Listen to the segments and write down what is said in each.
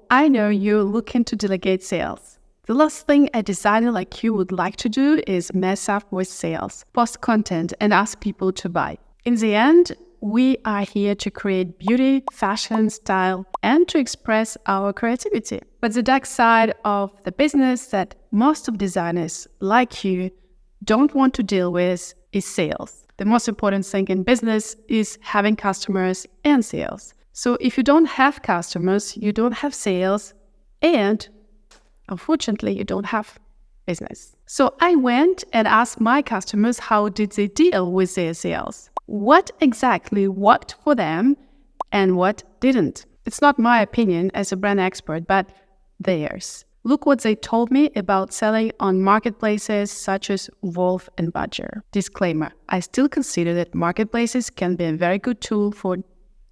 I know you're looking to delegate sales. The last thing a designer like you would like to do is mess up with sales, post content, and ask people to buy. In the end, we are here to create beauty, fashion, style, and to express our creativity. But the dark side of the business that most of designers like you don't want to deal with is sales. The most important thing in business is having customers and sales. So if you don't have customers, you don't have sales, and unfortunately, you don't have business. So I went and asked my customers how did they deal with their sales. What exactly worked for them and what didn't. It's not my opinion as a brand expert, but theirs. Look what they told me about selling on marketplaces such as Wolf and Badger. Disclaimer, I still consider that marketplaces can be a very good tool for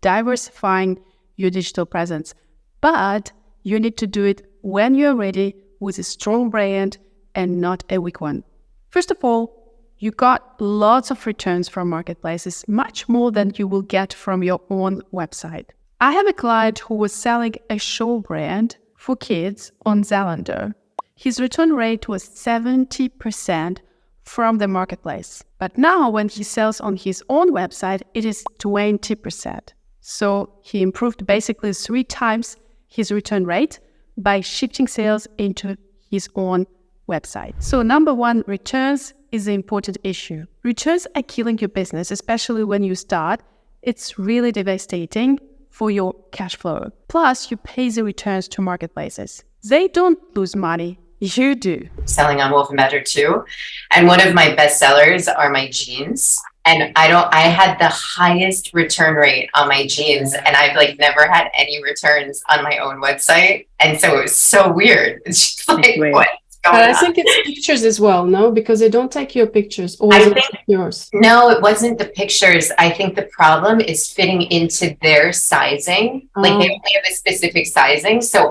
diversifying your digital presence, but you need to do it when you're ready with a strong brand and not a weak one. First of all, you got lots of returns from marketplaces, much more than you will get from your own website. I have a client who was selling a show brand for kids on Zalando. His return rate was 70% from the marketplace. But now when he sells on his own website, it is 20%. So he improved basically 3 times his return rate by shifting sales into his own website. So number 1, returns is the important issue. Returns are killing your business, especially when you start. It's really devastating for your cash flow. Plus, you pay the returns to marketplaces. They don't lose money. You do. Selling on Wolf&badger too. And one of my best sellers are my jeans. And I had the highest return rate on my jeans, and I've never had any returns on my own website. And so it was so weird. It's just like, what? But I think it's pictures as well, no? Because they don't take your pictures, or is it yours? No, it wasn't the pictures. I think the problem is fitting into their sizing. They only have a specific sizing. So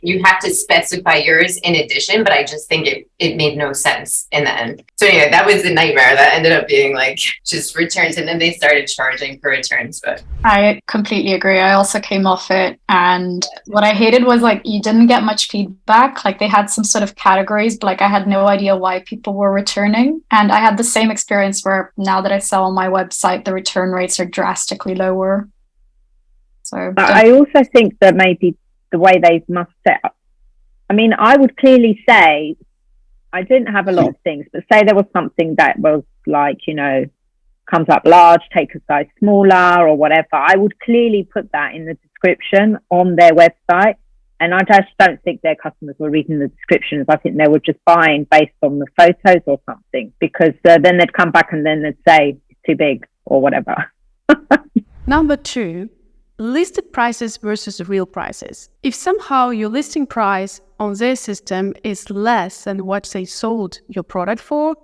you have to specify yours in addition, but I just think it made no sense in the end. So anyway, that was a nightmare. That ended up being just returns, and then they started charging for returns. But I completely agree. I also came off it, and what I hated was you didn't get much feedback. They had some sort of categories, but I had no idea why people were returning. And I had the same experience where now that I sell on my website, the return rates are drastically lower. So, but I also think that maybe the way they must set up. I mean, I would clearly say I didn't have a lot of things, but say there was something that was comes up large, take a size smaller or whatever. I would clearly put that in the description on their website. And I just don't think their customers were reading the descriptions. I think they were just buying based on the photos or something, because then they'd come back and then they'd say it's too big or whatever. Number 2, listed prices versus real prices. If somehow your listing price on their system is less than what they sold your product for,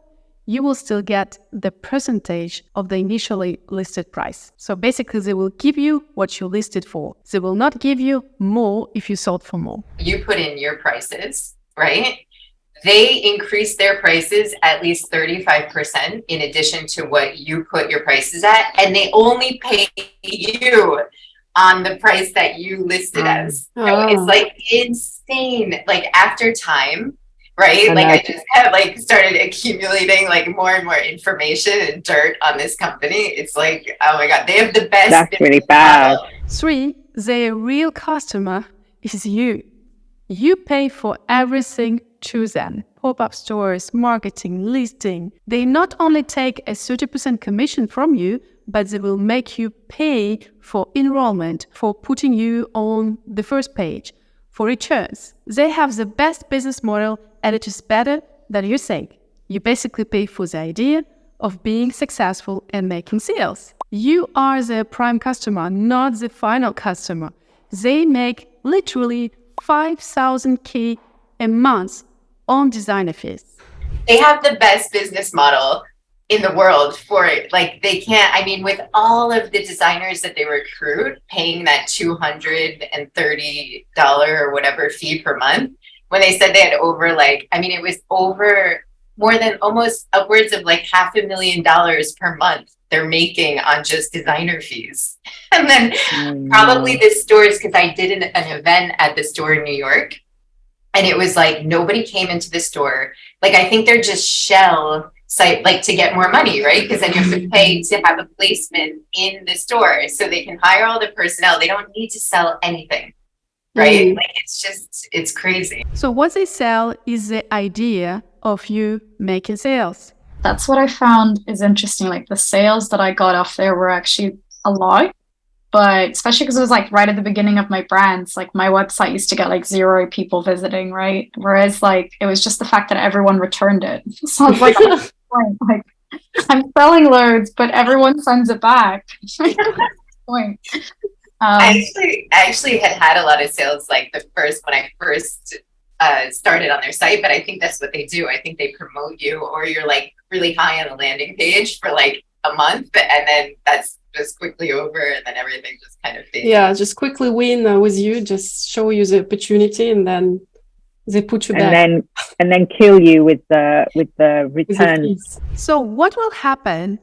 you will still get the percentage of the initially listed price. So basically, they will give you what you listed for. They will not give you more if you sold for more. You put in your prices, right? They increase their prices at least 35% in addition to what you put your prices at, and they only pay you on the price that you listed as. So it's insane. After time, right? I just have started accumulating more and more information and dirt on this company. It's oh my God, they have the best. That's really bad. 3, their real customer is you. You pay for everything to them. Pop-up stores, marketing, listing. They not only take a 30% commission from you, but they will make you pay for enrollment, for putting you on the first page, for returns. They have the best business model, and it is better than you think. You basically pay for the idea of being successful and making sales. You are the prime customer, not the final customer. They make literally 5,000 a month on designer fees. They have the best business model in the world for it. They can't, with all of the designers that they recruit, paying that $230 or whatever fee per month, when they said they had over it was over more than almost upwards of like $500,000 per month they're making on just designer fees. And then probably the stores, because I did an event at the store in New York, and it was like nobody came into the store. Like I think they're just shell site, like to get more money, right? Because then you have to pay to have a placement in the store so they can hire all the personnel. They don't need to sell anything, right? Like it's crazy. So what they sell is the idea of you making sales. That's what I found is interesting. Like the sales that I got off there were actually a lot, but especially because it was like right at the beginning of my brands, like my website used to get like 0 people visiting, right? Whereas like it was just the fact that everyone returned it. So I was like, I'm selling loads, but everyone sends it back. Point. I actually had a lot of sales like when I first started on their site, but I think that's what they do. I think they promote you, or you're like really high on the landing page for like a month, and then that's just quickly over, and then everything just kind of fades. Yeah, just quickly win with you, just show you the opportunity, and then they put you back. And then kill you with the return. So what will happen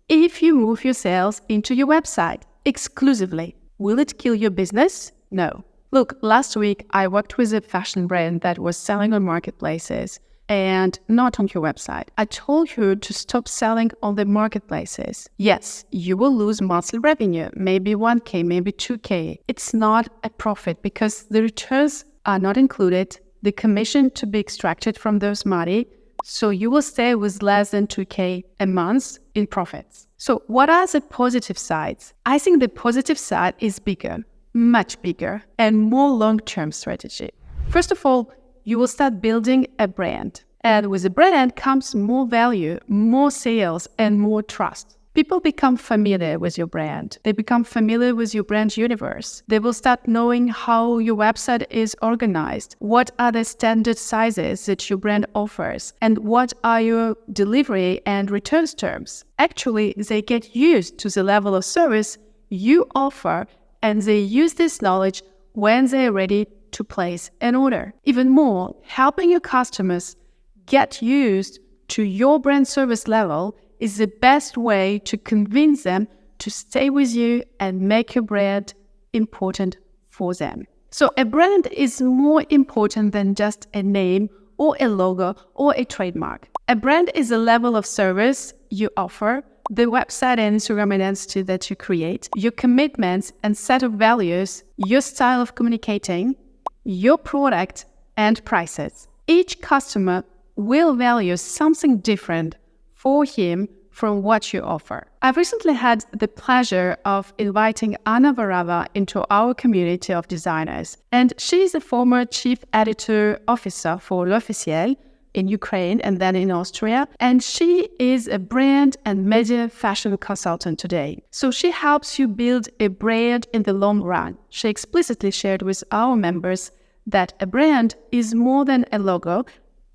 if you move your sales into your website exclusively? Will it kill your business? No. Look, last week I worked with a fashion brand that was selling on marketplaces and not on your website. I told her to stop selling on the marketplaces. Yes, you will lose monthly revenue, maybe 1K, maybe 2K. It's not a profit because the returns are not included, the commission to be extracted from those money, so you will stay with less than 2K a month in profits. So what are the positive sides? I think the positive side is bigger, much bigger, and more long-term strategy. First of all, you will start building a brand. And with a brand comes more value, more sales, and more trust. People become familiar with your brand. They become familiar with your brand universe. They will start knowing how your website is organized, what are the standard sizes that your brand offers, and what are your delivery and returns terms. Actually, they get used to the level of service you offer, and they use this knowledge when they're ready to place an order. Even more, helping your customers get used to your brand service level is the best way to convince them to stay with you and make your brand important for them. So a brand is more important than just a name or a logo or a trademark. A brand is a level of service you offer, the website and Instagram identity that you create, your commitments and set of values, your style of communicating, your product and prices. Each customer will value something different for him from what you offer. I've recently had the pleasure of inviting Anna Varava into our community of designers, and she is a former chief editor officer for VSREAL in Ukraine and then in Austria, and she is a brand and media fashion consultant today. So she helps you build a brand in the long run. She explicitly shared with our members that a brand is more than a logo,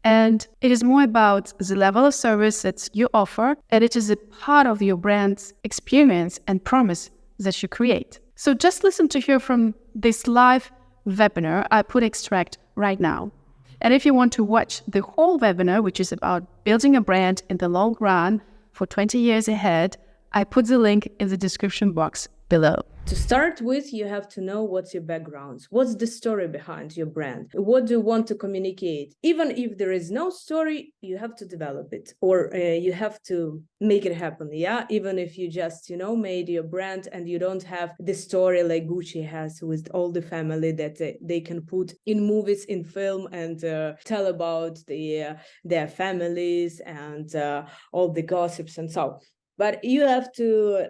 and it is more about the level of service that you offer, and it is a part of your brand's experience and promise that you create. So just listen to her from this live webinar. I put extract right now. And if you want to watch the whole webinar, which is about building a brand in the long run for 20 years ahead, I put the link in the description box below. To start with, you have to know what's your background, what's the story behind your brand, what do you want to communicate. Even if there is no story, you have to develop it, or you have to make it happen. Yeah, even if you just made your brand and you don't have the story like Gucci has with all the family that they can put in movies, in film, and tell about their families and all the gossips and so. But you have to,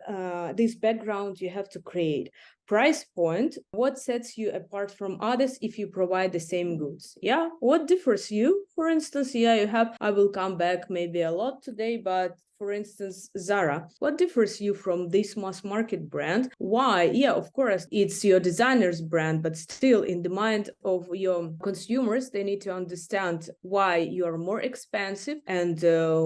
this background you have to create. Price point, what sets you apart from others if you provide the same goods? Yeah, what differs you? For instance, yeah, you have, I will come back maybe a lot today, but for instance, Zara. What differs you from this mass market brand? Why? Yeah, of course, it's your designer's brand, but still in the mind of your consumers, they need to understand why you are more expensive and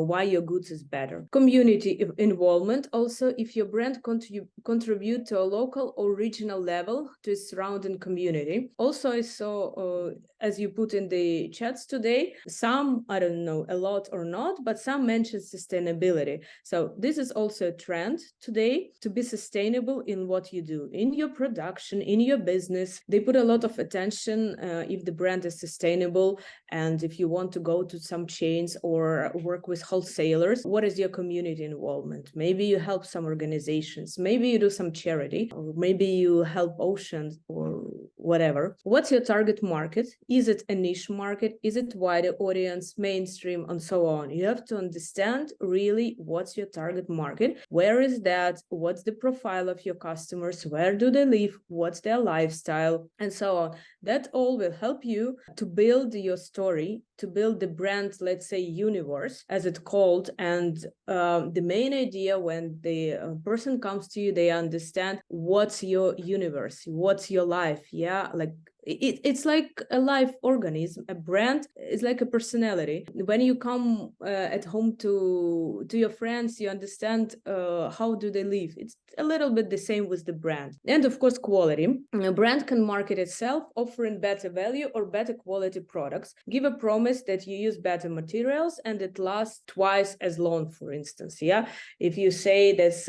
why your goods is better. Community involvement. Also, if your brand contribute to a local or regional level to its surrounding community. Also, I saw, as you put in the chats today, some, I don't know, a lot or not, but some mention sustainability. So this is also a trend today to be sustainable in what you do, in your production, in your business. They put a lot of attention if the brand is sustainable, and if you want to go to some chains or work with wholesalers, what is your community involvement? Maybe you help some organizations, maybe you do some charity, or maybe you help oceans or whatever. What's your target market? Is it a niche market? Is it wider audience, mainstream, and so on? You have to understand really what's your target market, where is that, what's the profile of your customers, where do they live, what's their lifestyle, and so on. That all will help you to build your story, to build the brand, let's say, universe, as it's called. And the main idea, when the person comes to you, they understand what's your universe, what's your life. Yeah, like it's like a live organism. A brand is like a personality. When you come at home to your friends, you understand how do they live. It's a little bit the same with the brand. And of course, quality. A brand can market itself, offering better value or better quality products. Give a promise that you use better materials and it lasts twice as long, for instance. Yeah, if you say this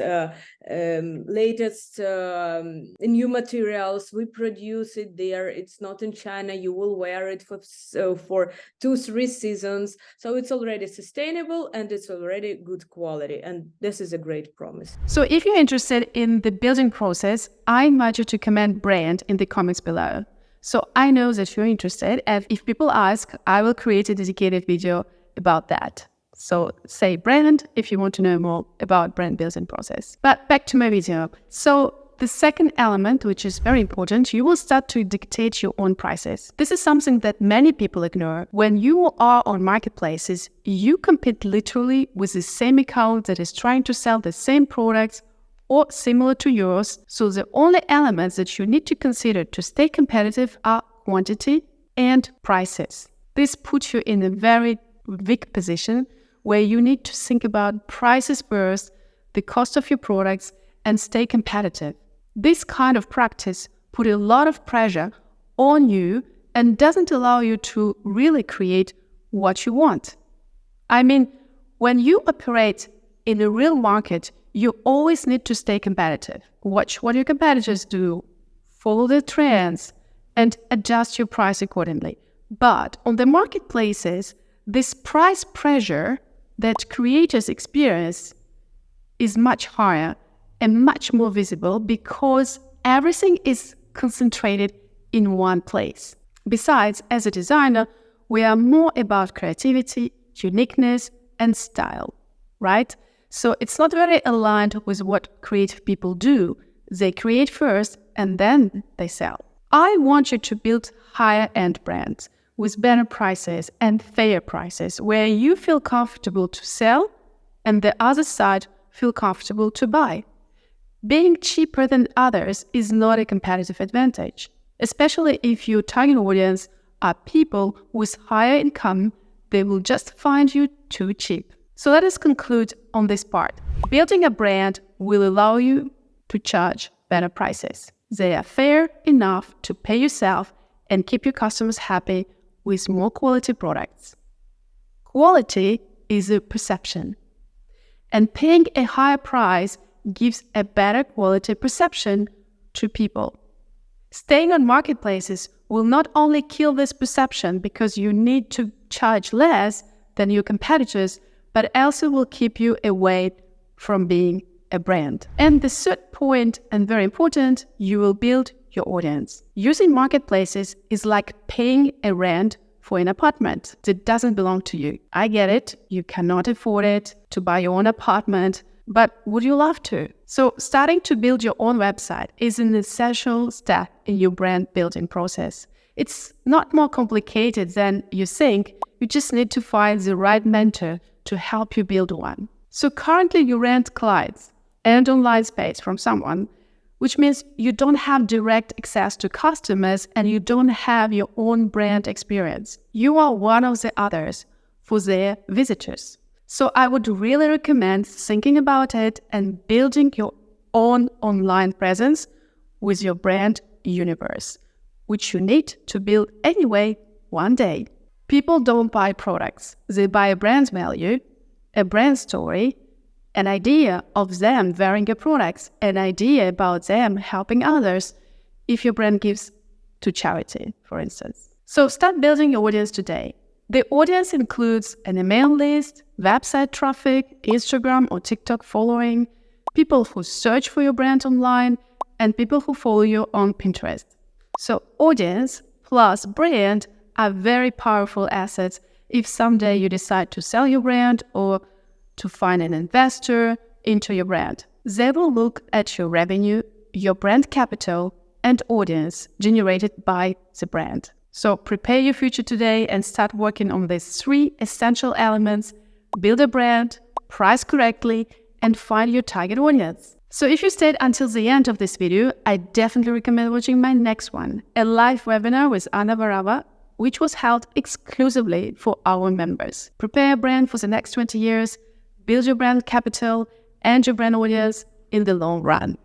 latest new materials, we produce it there, it's not in China, you will wear it for 2-3 seasons. So it's already sustainable and it's already good quality. And this is a great promise. So if you're interested in the building process, I invite you to comment brand in the comments below. So I know that you're interested, and if people ask, I will create a dedicated video about that. So say brand if you want to know more about brand building process. But back to my video. So the second element, which is very important, you will start to dictate your own prices. This is something that many people ignore. When you are on marketplaces, you compete literally with the same account that is trying to sell the same products or similar to yours. So the only elements that you need to consider to stay competitive are quantity and prices. This puts you in a very weak position where you need to think about prices first, the cost of your products, and stay competitive. This kind of practice puts a lot of pressure on you and doesn't allow you to really create what you want. I mean, when you operate in a real market, you always need to stay competitive. Watch what your competitors do, follow the trends, and adjust your price accordingly. But on the marketplaces, this price pressure that creators experience is much higher and much more visible because everything is concentrated in one place. Besides, as a designer, we are more about creativity, uniqueness, and style, right? So it's not very aligned with what creative people do. They create first and then they sell. I want you to build higher-end brands with better prices and fair prices where you feel comfortable to sell and the other side feel comfortable to buy. Being cheaper than others is not a competitive advantage, especially if your target audience are people with higher income. They will just find you too cheap. So let us conclude on this part. Building a brand will allow you to charge better prices. They are fair enough to pay yourself and keep your customers happy with more quality products. Quality is a perception, and paying a higher price gives a better quality perception to people. Staying on marketplaces will not only kill this perception because you need to charge less than your competitors, but also will keep you away from being a brand. And the third point, and very important, you will build your audience. Using marketplaces is like paying a rent for an apartment that doesn't belong to you. I get it, you cannot afford it to buy your own apartment, but would you love to? So starting to build your own website is an essential step in your brand building process. It's not more complicated than you think. You just need to find the right mentor to help you build one. So currently you rent clients and online space from someone, which means you don't have direct access to customers and you don't have your own brand experience. You are one of the others for their visitors. So I would really recommend thinking about it and building your own online presence with your brand universe, which you need to build anyway one day. People don't buy products. They buy a brand value, a brand story, an idea of them wearing your products, an idea about them helping others if your brand gives to charity, for instance. So start building your audience today. The audience includes an email list, website traffic, Instagram or TikTok following, people who search for your brand online, and people who follow you on Pinterest. So audience plus brand are very powerful assets if someday you decide to sell your brand or to find an investor into your brand. They will look at your revenue, your brand capital, and audience generated by the brand. So prepare your future today and start working on these 3 essential elements: build a brand, price correctly, and find your target audience. So if you stayed until the end of this video, I definitely recommend watching my next one, a live webinar with Anna Varava, which was held exclusively for our members. Prepare a brand for the next 20 years, build your brand capital and your brand audience in the long run.